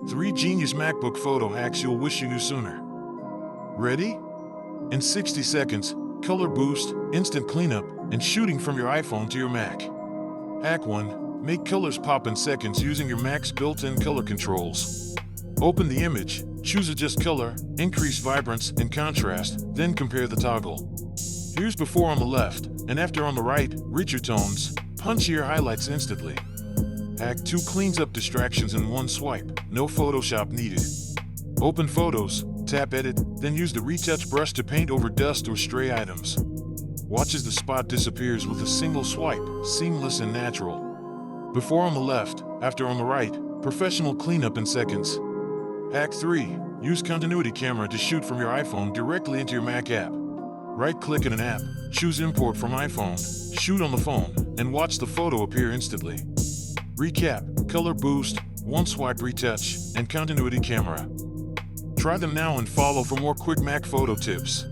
3 genius MacBook photo hacks you'll wish you knew sooner. Ready? In 60 seconds, color boost, instant cleanup, and shooting from your iPhone to your Mac. Hack 1. Make colors pop in seconds using your Mac's built-in color controls. Open the image, choose Adjust Color, increase vibrance and contrast, then compare the toggle. Here's before on the left, and after on the right, read your tones, punch your highlights instantly. Hack 2 cleans up distractions in one swipe, no Photoshop needed. Open Photos, tap Edit, then use the retouch brush to paint over dust or stray items. Watch as the spot disappears with a single swipe, seamless and natural. Before on the left, after on the right, professional cleanup in seconds. Hack 3. Use Continuity Camera to shoot from your iPhone directly into your Mac app. Right-click in an app, choose Import from iPhone, shoot on the phone, and watch the photo appear instantly. Recap, Color Boost, One Swipe Retouch, and Continuity Camera. Try them now and follow for more quick Mac photo tips.